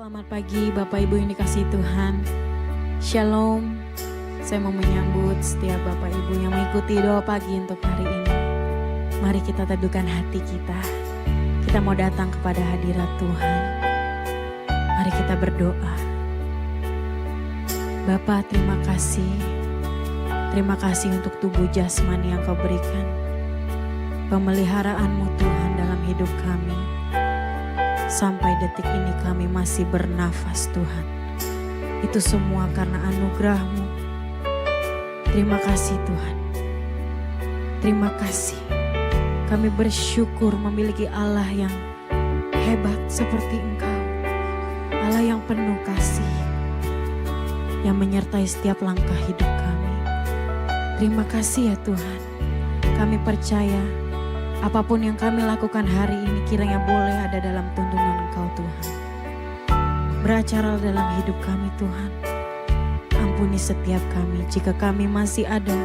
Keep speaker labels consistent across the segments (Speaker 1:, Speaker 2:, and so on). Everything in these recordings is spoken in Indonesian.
Speaker 1: Selamat pagi Bapak Ibu yang dikasihi Tuhan. Shalom. Saya mau menyambut setiap Bapak Ibu yang mengikuti doa pagi untuk hari ini. Mari kita teduhkan hati kita. Kita mau datang kepada hadirat Tuhan. Mari kita berdoa. Bapa, terima kasih. Terima kasih untuk tubuh jasmani yang Kau berikan. Pemeliharaan-Mu Tuhan dalam hidup kami. Sampai detik ini kami masih bernafas Tuhan. Itu semua karena anugerah-Mu. Terima kasih Tuhan. Terima kasih. Kami bersyukur memiliki Allah yang hebat seperti Engkau. Allah yang penuh kasih. Yang menyertai setiap langkah hidup kami. Terima kasih ya Tuhan. Kami percaya apapun yang kami lakukan hari ini kiranya boleh ada dalam tuntunan Engkau Tuhan. Beracara dalam hidup kami Tuhan. Ampuni setiap kami jika kami masih ada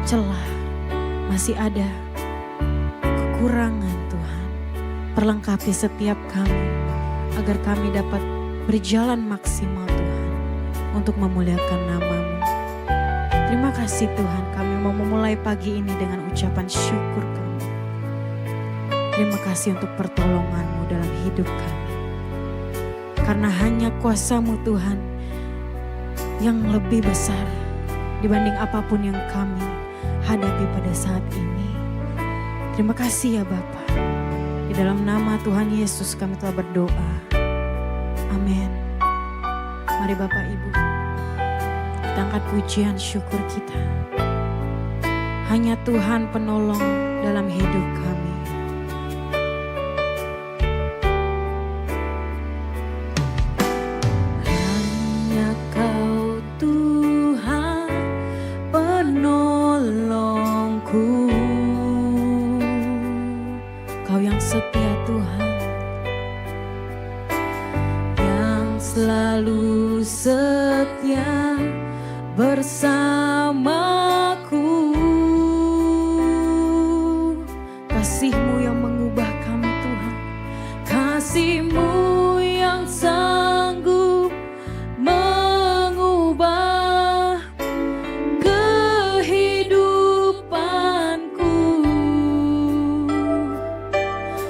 Speaker 1: celah, masih ada kekurangan Tuhan. Perlengkapi setiap kami agar kami dapat berjalan maksimal Tuhan untuk memuliakan nama-Mu. Terima kasih Tuhan, kami mau memulai pagi ini dengan ucapan syukur kami. Terima kasih untuk pertolongan-Mu dalam hidup kami. Karena hanya kuasa-Mu Tuhan yang lebih besar dibanding apapun yang kami hadapi pada saat ini. Terima kasih ya Bapa. Di dalam nama Tuhan Yesus kami telah berdoa. Amin. Mari Bapak Ibu, kita angkat pujian syukur kita. Hanya Tuhan penolong dalam hidup kami. Hanya Kau Tuhan penolongku. Kau yang setia Tuhan, yang selalu setia bersamaku. Kasih-Mu yang mengubah kami Tuhan. Kasih-Mu yang sanggup mengubah kehidupanku.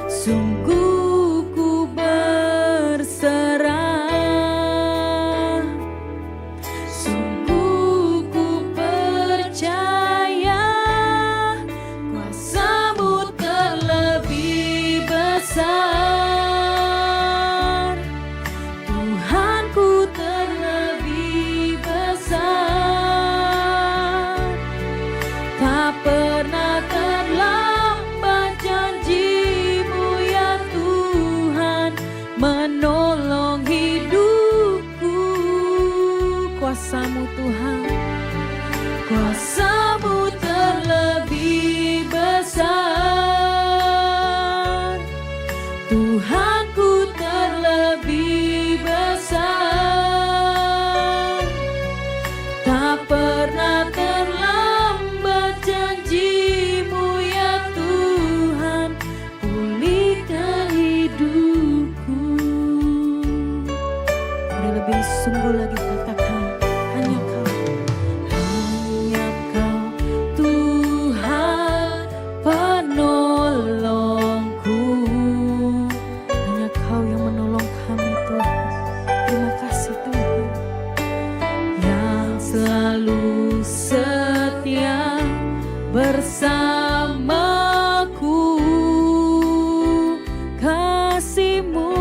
Speaker 1: Sungguh ku berserah. Sungguh ku percaya kuasa-Mu terlebih besar. Tuhanku terlebih besar. Tak pernah terlambat janji-Mu ya Tuhan menolong hidupku. Kuasa-Mu Tuhan, kuasa-Mu terlebih besar. Tuhanku terlebih besar. Tak pernah terlambat janji-Mu ya Tuhan pulihkan hidupku. Mari lebih sungguh lagi katakan, hanya Kau Tuhan penolongku. Hanya Kau yang menolong kami Tuhan. Terima kasih Tuhan, yang selalu setia bersamaku. Kasih-Mu,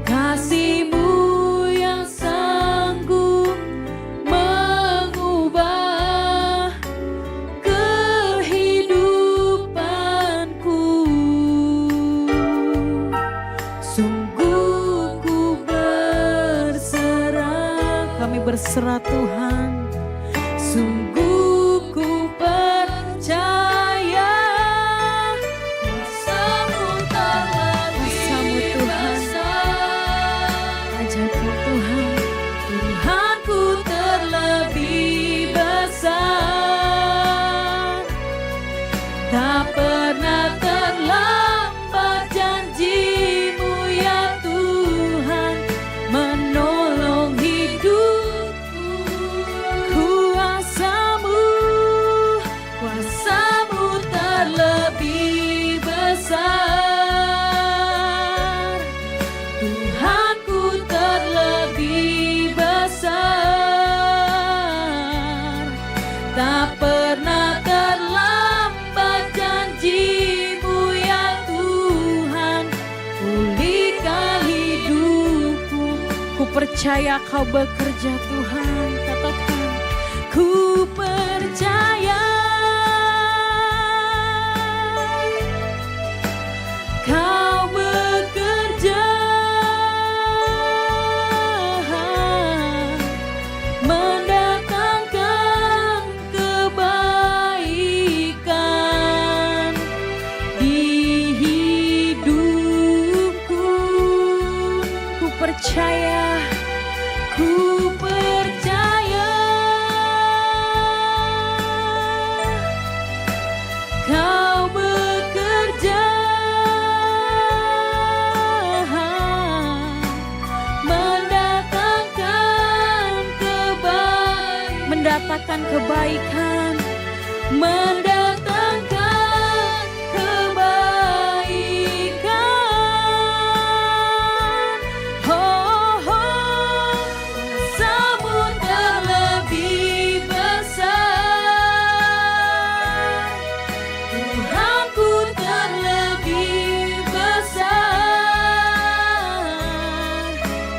Speaker 1: kasih-Mu yang sanggup mengubah kehidupanku. Sungguh ku berserah. Kami berserah Tuhan. Sungguh ku percaya kuasa-Mu terlebih besar. Ajarkan Tuhan, Tuhanku terlebih besar. Tak pernah terlambat janji-Mu ya Ku percaya kau bekerja Tuhan. Katakan, ku percaya kau bekerja, mendatangkan kebaikan di hidupku. Ku percaya, ku percaya kau bekerja, mendatangkan kebaikan, mendatangkan kebaikan. Oh, oh, kuasamu terlebih besar, Tuhanku terlebih besar.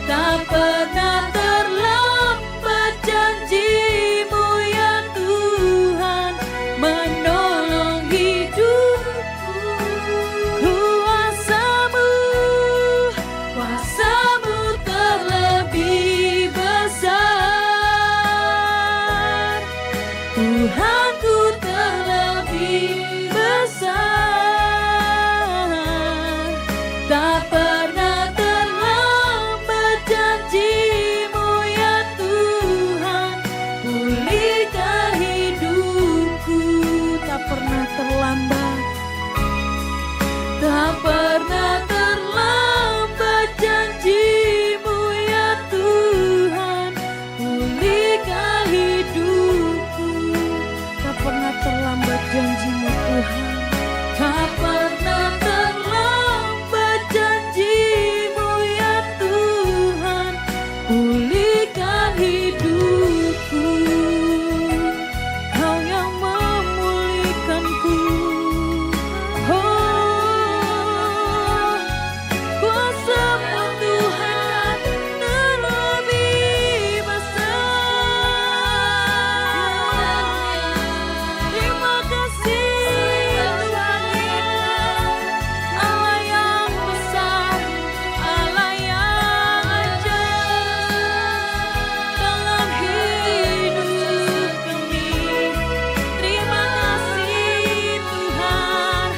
Speaker 1: Tak pernah terlambat janji-Mu ya Tuhan, menolong hidupku. Kuasamu terlebih besar, Tuhanku terlebih besar. Tak pernah terlambat janji-Mu ya Tuhan, pulihkan hidupku. Tak pernah terlambat, tak pernah terlambat janji-Mu ya Tuhan, pulihkan hidupku. Tak pernah terlambat janji-Mu Tuhan, tak pernah terlambat janji-Mu ya Tuhan, pulihkan hidupku. Kau yang memulihkanku. Oh, kuasa-Mu Tuhan terlebih besar. Terima kasih Tuhan, Allah yang besar, Allah yang ajaib dalam hidup kami. Terima kasih Tuhan,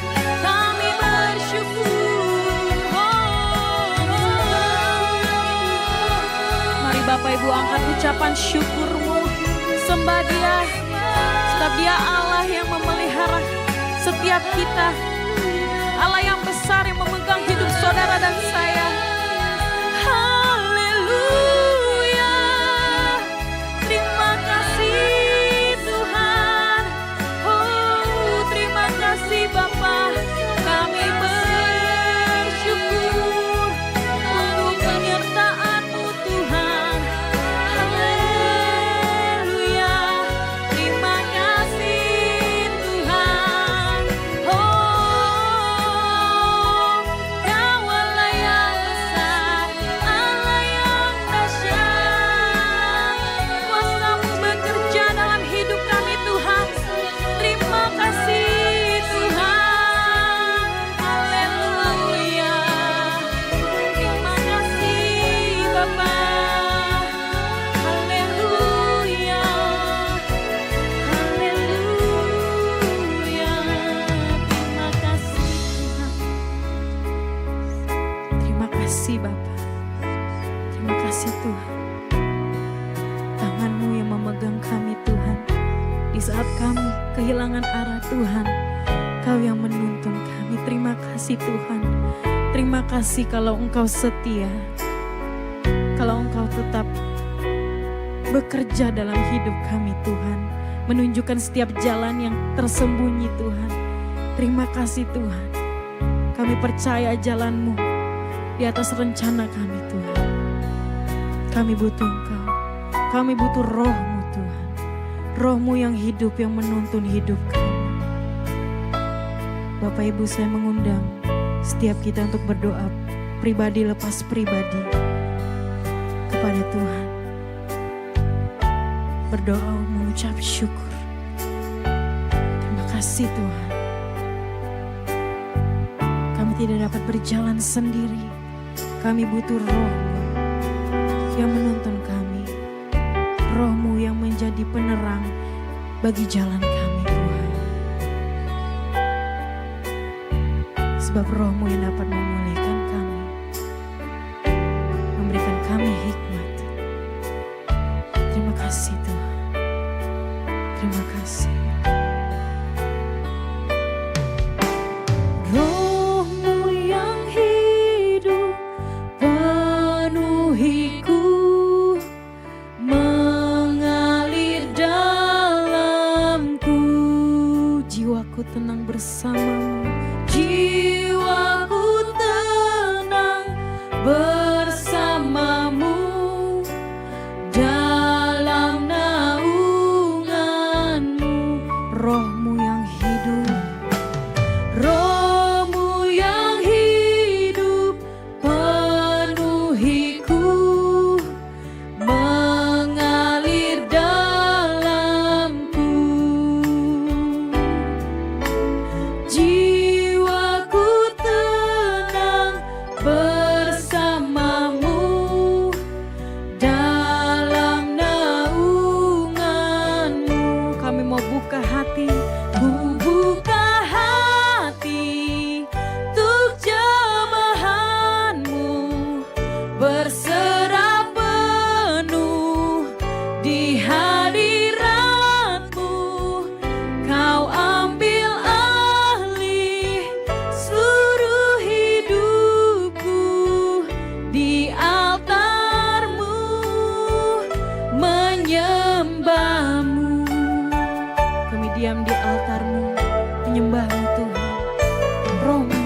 Speaker 1: kami bersyukur. Mari Bapak Ibu angkat ucapan syukur-Mu, sembah Dia, sebab Dia Allah yang memelihara setiap kita, Allah yang besar yang memegang hidup saudara dan saya. Haleluya, terima kasih Tuhan. Oh, terima kasih Bapa, kami bersyukur untuk penyertaan-Mu Tuhan. Haleluya, terima kasih Tuhan. Oh, Kau Allah yang besar, Allah yang dahsyat. Kuasa-Mu bekerja dalam hidup kami Tuhan. Terima kasih Tuhan. Haleluya, terima kasih Bapa. Haleluya, haleluya, terima kasih Tuhan. Terima kasih Bapa, terima kasih Tuhan. Tangan-Mu yang memegang kami Tuhan, di saat kami kehilangan arah Tuhan, Kau yang menuntun kami. Terima kasih Tuhan. Terima kasih kalau Engkau setia, kalau Engkau tetap bekerja dalam hidup kami Tuhan, menunjukkan setiap jalan yang tersembunyi Tuhan. Terima kasih Tuhan, kami percaya jalan-Mu di atas rencana kami Tuhan. Kami butuh Engkau, kami butuh Roh-Mu Tuhan, Roh-Mu yang hidup, yang menuntun hidup kami. Bapak Ibu, saya mengundang setiap kita untuk berdoa pribadi lepas pribadi kepada Tuhan, berdoa mengucap syukur. Terima kasih Tuhan. Kami tidak dapat berjalan sendiri. Kami butuh Roh-Mu yang menuntun kami. Roh-Mu yang menjadi penerang bagi jalan kami Tuhan. Sebab Roh-Mu yang dapat memulihkan kami, memberikan kami hikmat. Terima kasih Tuhan. Terima kasih. Roh-Mu yang hidup penuhiku, mengalir dalamku. Jiwaku tenang bersamamu. Jiwaku tenang bersamamu. Dalam naunganmu, Roh-Mu yang hidup, Roh-Mu yang hidup penuhiku, mengalir dalamku. Jiwaku tenang bersamamu. Dalam naunganmu, kami mau buka hati, ku buka hati untuk jamahanmu, berserah penuh di hadiratmu. Kau ambil alih seluruh hidupku di altarmu, menyembahmu. Kami diam di altarmu, menyembahmu Tuhan. Roh-Mu,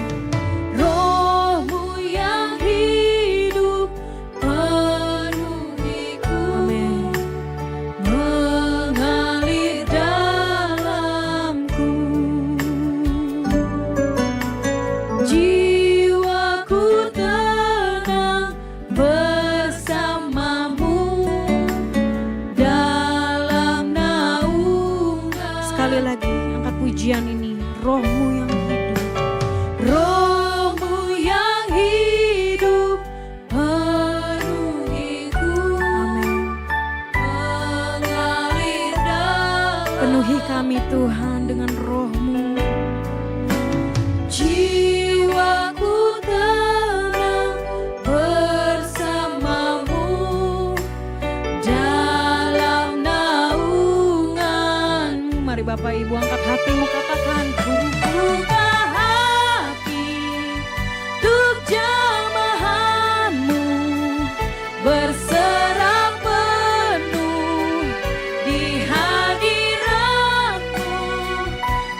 Speaker 1: Roh-Mu yang hidup penuhiku, amin, mengalir dalamku. Jiwaku tenang bersamamu. Dalam naungan. Sekali lagi angkat pujian ini. Roh-Mu yang hidup, Roh-Mu yang hidup penuhiku, amin, mengalir dalam. Penuhi kami Tuhan dengan Roh-Mu. Jiwaku tenang bersamamu. Dalam naunganmu. Mari Bapak Ibu angkat hatimu, katakan, ku buka hati untuk jamahanmu, berserah penuh di hadiratmu.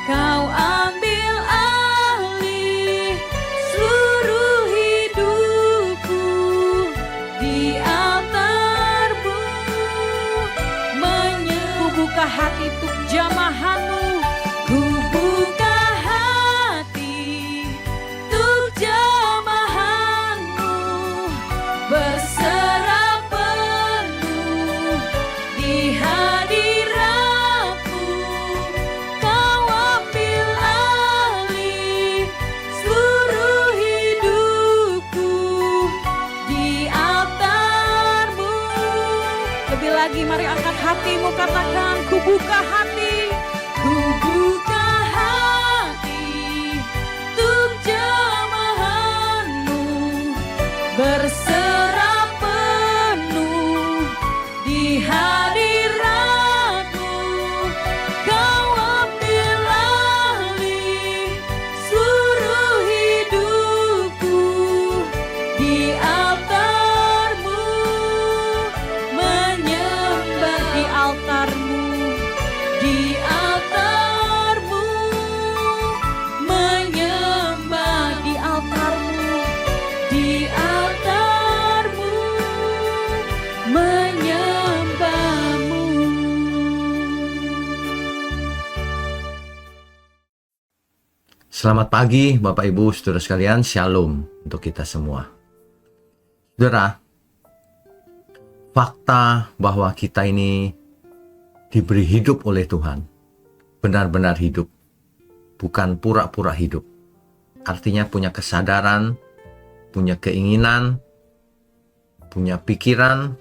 Speaker 1: Kau ambil alih seluruh hidupku di altarmu, ku buka hati untuk jamahanmu. Ku buka hati untuk jamahanmu, berserah penuh di hadiratmu. Kau ambil alih seluruh hidupku di altarmu. Lebih lagi mari angkat hatimu, katakan, ku buka hati, ku buka hati untuk jamahanmu, berserah penuh di hadiratmu. Kau ambil alih seluruh hidupku di altarmu, menyembah di altarmu, di altarmu, menyembah di altarmu, di altarmu, menyembahmu.
Speaker 2: Selamat pagi Bapak Ibu Saudara sekalian, Shalom untuk kita semua. Saudara, fakta bahwa kita ini diberi hidup oleh Tuhan, benar-benar hidup, bukan pura-pura hidup. Artinya punya kesadaran, punya keinginan, punya pikiran,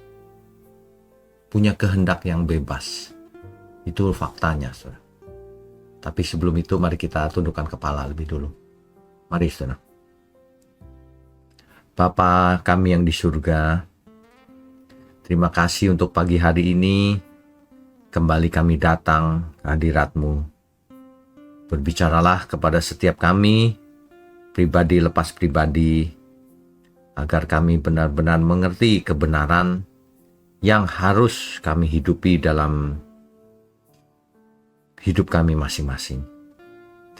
Speaker 2: punya kehendak yang bebas. Itu faktanya, saudara. Tapi sebelum itu mari kita tundukkan kepala lebih dulu. Mari, saudara. Bapa kami yang di surga, terima kasih untuk pagi hari ini. Kembali kami datang ke hadirat-Mu. Berbicaralah kepada setiap kami, pribadi lepas pribadi, agar kami benar-benar mengerti kebenaran yang harus kami hidupi dalam hidup kami masing-masing.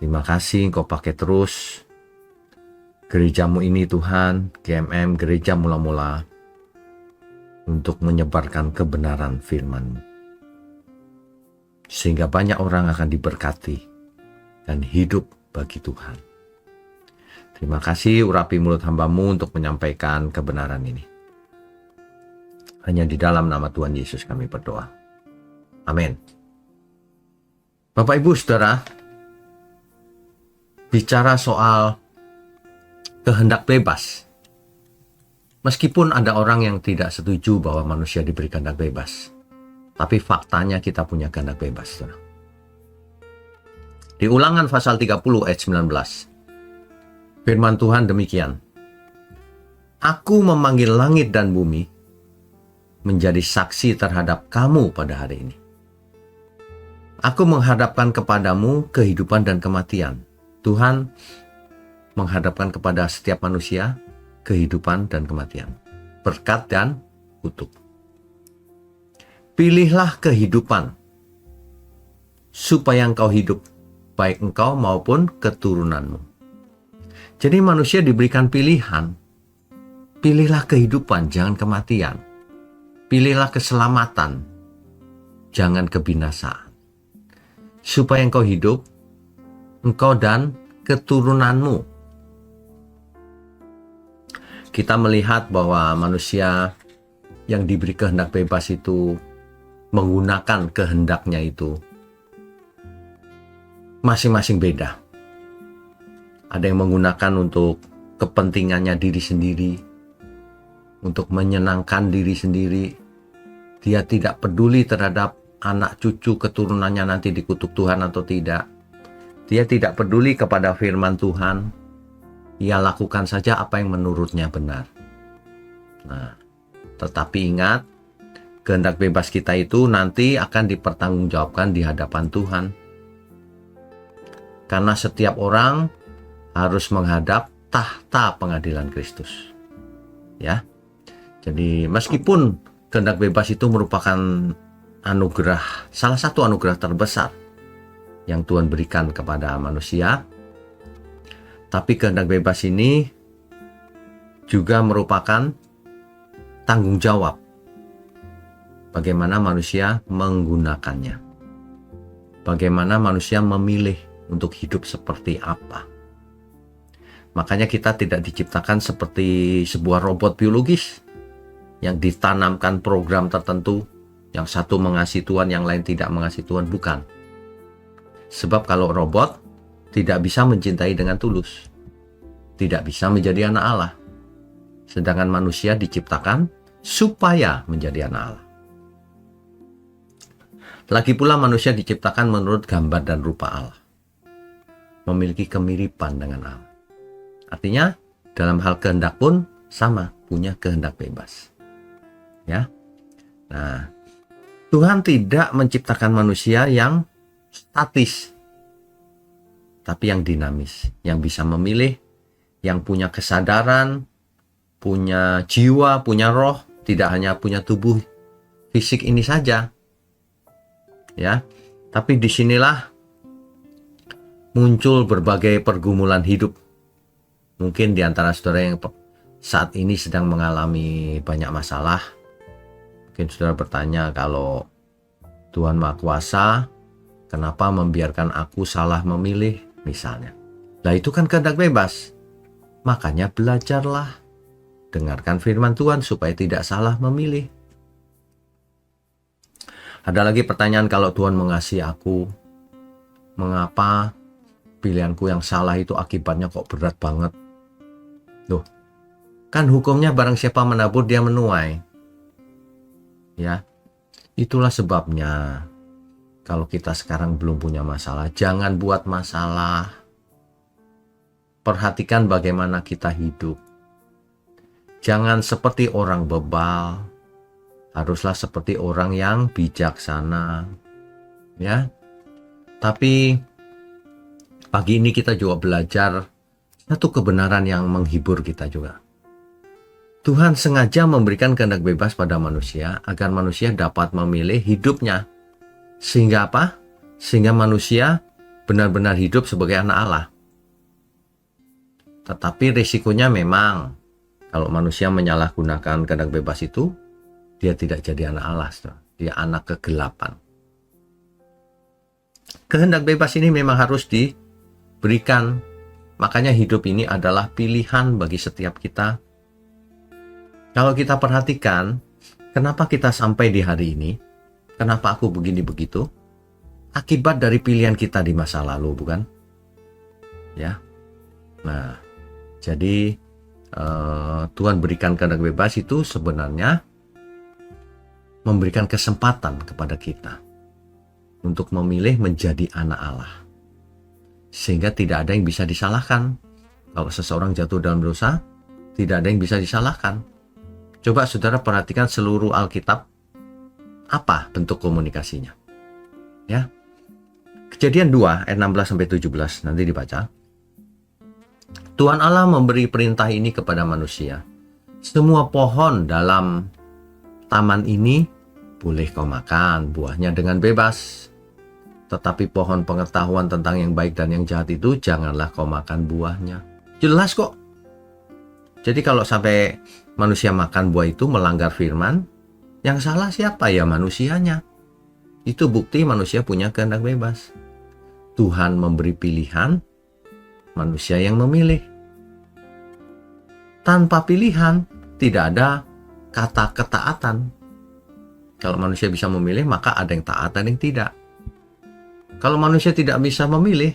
Speaker 2: Terima kasih Engkau pakai terus gereja-Mu ini Tuhan, GMM, Gereja Mula-Mula, untuk menyebarkan kebenaran firman-Mu. Sehingga banyak orang akan diberkati dan hidup bagi Tuhan. Terima kasih urapi mulut hamba-Mu untuk menyampaikan kebenaran ini. Hanya di dalam nama Tuhan Yesus kami berdoa. Amin. Bapak Ibu Saudara, bicara soal kehendak bebas. Meskipun ada orang yang tidak setuju bahwa manusia diberi kehendak bebas, tapi faktanya kita punya kehendak bebas. Saudara. Di Ulangan pasal 30 ayat 19. Firman Tuhan demikian. Aku memanggil langit dan bumi menjadi saksi terhadap kamu pada hari ini. Aku menghadapkan kepadamu kehidupan dan kematian. Tuhan menghadapkan kepada setiap manusia kehidupan dan kematian, berkat dan kutuk. Pilihlah kehidupan supaya engkau hidup, baik engkau maupun keturunanmu. Jadi manusia diberikan pilihan. Pilihlah kehidupan, jangan kematian. Pilihlah keselamatan, jangan kebinasaan. Supaya engkau hidup, engkau dan keturunanmu. Kita melihat bahwa manusia yang diberi kehendak bebas itu menggunakan kehendaknya itu masing-masing beda. Ada yang menggunakan untuk kepentingannya diri sendiri, untuk menyenangkan diri sendiri. Dia tidak peduli terhadap anak cucu keturunannya nanti dikutuk Tuhan atau tidak. Dia tidak peduli kepada firman Tuhan. Ia lakukan saja apa yang menurutnya benar. Nah, tetapi ingat, kehendak bebas kita itu nanti akan dipertanggungjawabkan di hadapan Tuhan. Karena setiap orang harus menghadap tahta pengadilan Kristus. Ya. Jadi meskipun kehendak bebas itu merupakan anugerah, salah satu anugerah terbesar yang Tuhan berikan kepada manusia, tapi kehendak bebas ini juga merupakan tanggung jawab bagaimana manusia menggunakannya. Bagaimana manusia memilih untuk hidup seperti apa. Makanya kita tidak diciptakan seperti sebuah robot biologis yang ditanamkan program tertentu, yang satu mengasihi Tuhan, yang lain tidak mengasihi Tuhan. Bukan. Sebab kalau robot tidak bisa mencintai dengan tulus, tidak bisa menjadi anak Allah. Sedangkan manusia diciptakan supaya menjadi anak Allah. Lagi pula manusia diciptakan menurut gambar dan rupa Allah, memiliki kemiripan dengan Allah. Artinya dalam hal kehendak pun sama, punya kehendak bebas. Ya. Nah, Tuhan tidak menciptakan manusia yang statis, tapi yang dinamis, yang bisa memilih, yang punya kesadaran, punya jiwa, punya roh, tidak hanya punya tubuh fisik ini saja. Ya. Tapi disinilah muncul berbagai pergumulan hidup. Mungkin di antara saudara yang saat ini sedang mengalami banyak masalah. Mungkin saudara bertanya, kalau Tuhan Maha Kuasa, kenapa membiarkan aku salah memilih misalnya? Nah itu kan kehendak bebas. Makanya belajarlah. Dengarkan firman Tuhan supaya tidak salah memilih. Ada lagi pertanyaan, kalau Tuhan mengasihi aku, mengapa pilihanku yang salah itu akibatnya kok berat banget? Loh, kan hukumnya barang siapa menabur dia menuai. Ya, itulah sebabnya kalau kita sekarang belum punya masalah, jangan buat masalah. Perhatikan bagaimana kita hidup. Jangan seperti orang bebal, haruslah seperti orang yang bijaksana. Ya. Tapi pagi ini kita juga belajar satu kebenaran yang menghibur kita juga. Tuhan sengaja memberikan kehendak bebas pada manusia agar manusia dapat memilih hidupnya. Sehingga apa? Sehingga manusia benar-benar hidup sebagai anak Allah. Tetapi risikonya memang kalau manusia menyalahgunakan kehendak bebas itu, dia tidak jadi anak Allah, dia anak kegelapan. Kehendak bebas ini memang harus diberikan. Makanya hidup ini adalah pilihan bagi setiap kita. Kalau kita perhatikan, kenapa kita sampai di hari ini? Kenapa aku begini begitu? Akibat dari pilihan kita di masa lalu, bukan? Ya. Nah, jadi Tuhan berikan kehendak bebas itu sebenarnya memberikan kesempatan kepada kita untuk memilih menjadi anak Allah. Sehingga tidak ada yang bisa disalahkan. Kalau seseorang jatuh dalam dosa, tidak ada yang bisa disalahkan. Coba saudara perhatikan seluruh Alkitab, apa bentuk komunikasinya? Ya. Kejadian 2 ayat 16-17 nanti dibaca. Tuhan Allah memberi perintah ini kepada manusia. Semua pohon dalam taman ini boleh kau makan buahnya dengan bebas. Tetapi pohon pengetahuan tentang yang baik dan yang jahat itu janganlah kau makan buahnya. Jelas kok. Jadi kalau sampai manusia makan buah itu melanggar firman, yang salah siapa? Ya manusianya. Itu bukti manusia punya kehendak bebas. Tuhan memberi pilihan, manusia yang memilih. Tanpa pilihan, tidak ada kata ketaatan. Kalau manusia bisa memilih, maka ada yang taat dan yang tidak. Kalau manusia tidak bisa memilih,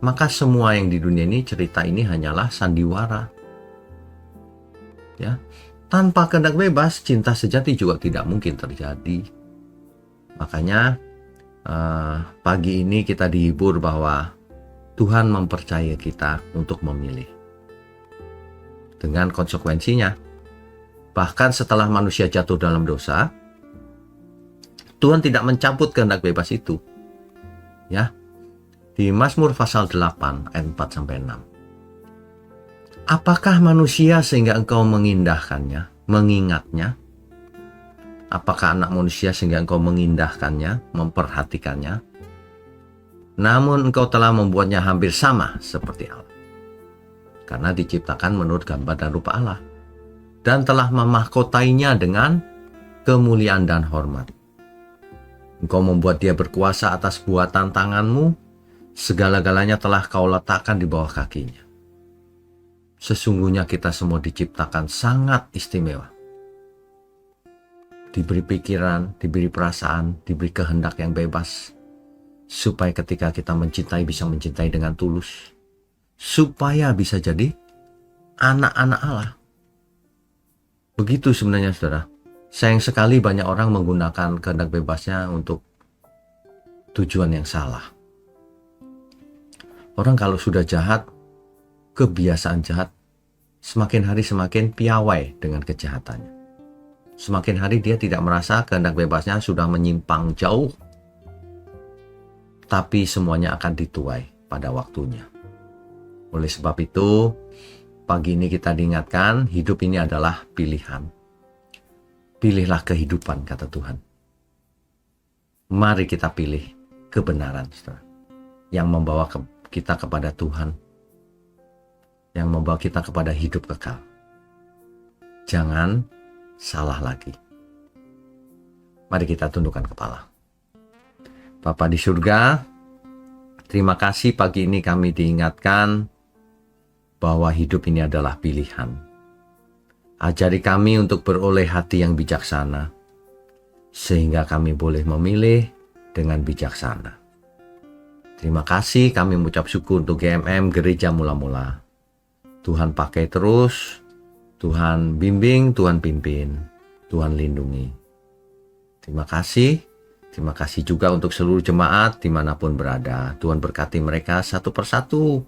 Speaker 2: maka semua yang di dunia ini, cerita ini hanyalah sandiwara. Ya, tanpa kehendak bebas, cinta sejati juga tidak mungkin terjadi. Makanya pagi ini kita dihibur bahwa Tuhan mempercayai kita untuk memilih. Dengan konsekuensinya, bahkan setelah manusia jatuh dalam dosa, Tuhan tidak mencabut kehendak bebas itu. Ya. Di Mazmur pasal 8 ayat 4-6. Apakah manusia sehingga engkau mengindahkannya, mengingatnya? Apakah anak manusia sehingga engkau mengindahkannya, memperhatikannya? Namun engkau telah membuatnya hampir sama seperti Allah. Karena diciptakan menurut gambar dan rupa Allah. Dan telah memahkotainya dengan kemuliaan dan hormat. Engkau membuat dia berkuasa atas buatan tanganmu. Segala-galanya telah kau letakkan di bawah kakinya. Sesungguhnya kita semua diciptakan sangat istimewa. Diberi pikiran, diberi perasaan, diberi kehendak yang bebas. Supaya ketika kita mencintai, bisa mencintai dengan tulus. Supaya bisa jadi anak-anak Allah. Begitu sebenarnya saudara. Sayang sekali banyak orang menggunakan kehendak bebasnya untuk tujuan yang salah. Orang kalau sudah jahat, kebiasaan jahat, semakin hari semakin piawai dengan kejahatannya. Semakin hari dia tidak merasa kehendak bebasnya sudah menyimpang jauh. Tapi semuanya akan dituai pada waktunya. Oleh sebab itu, pagi ini kita diingatkan, hidup ini adalah pilihan. Pilihlah kehidupan, kata Tuhan. Mari kita pilih kebenaran, saudara, yang membawa kita kepada Tuhan, yang membawa kita kepada hidup kekal. Jangan salah lagi. Mari kita tundukkan kepala. Bapa di surga, terima kasih pagi ini kami diingatkan bahwa hidup ini adalah pilihan. Ajari kami untuk beroleh hati yang bijaksana, sehingga kami boleh memilih dengan bijaksana. Terima kasih, kami mengucap syukur untuk GMM Gereja Mula-Mula. Tuhan pakai terus, Tuhan bimbing, Tuhan pimpin, Tuhan lindungi. Terima kasih juga untuk seluruh jemaat dimanapun berada. Tuhan berkati mereka satu persatu,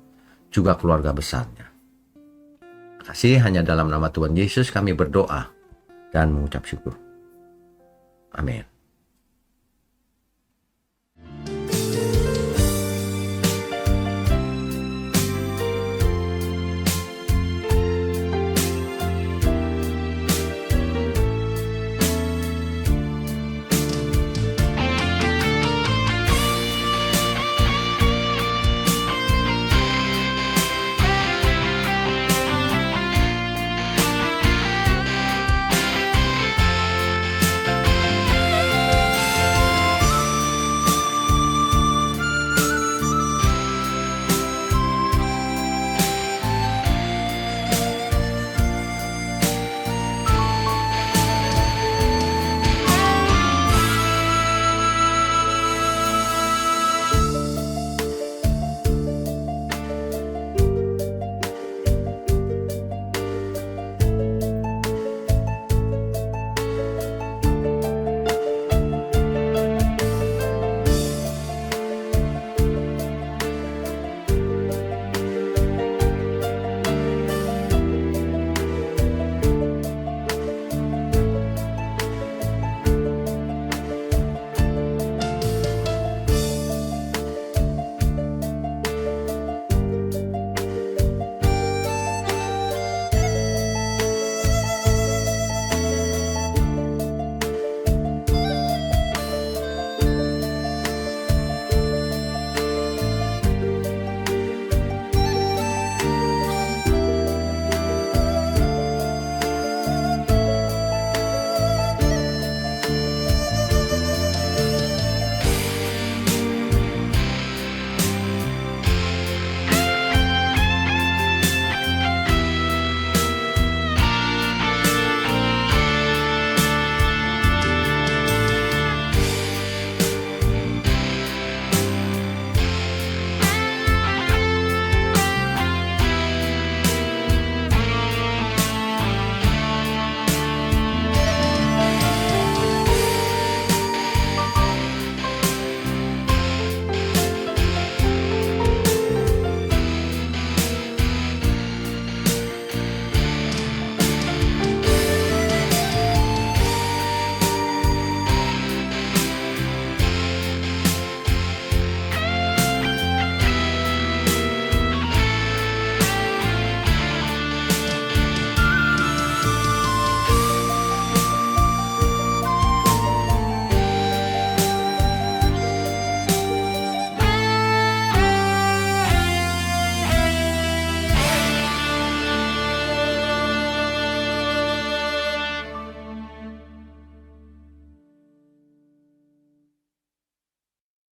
Speaker 2: juga keluarga besarnya. Terima kasih, hanya dalam nama Tuhan Yesus kami berdoa dan mengucap syukur. Amin.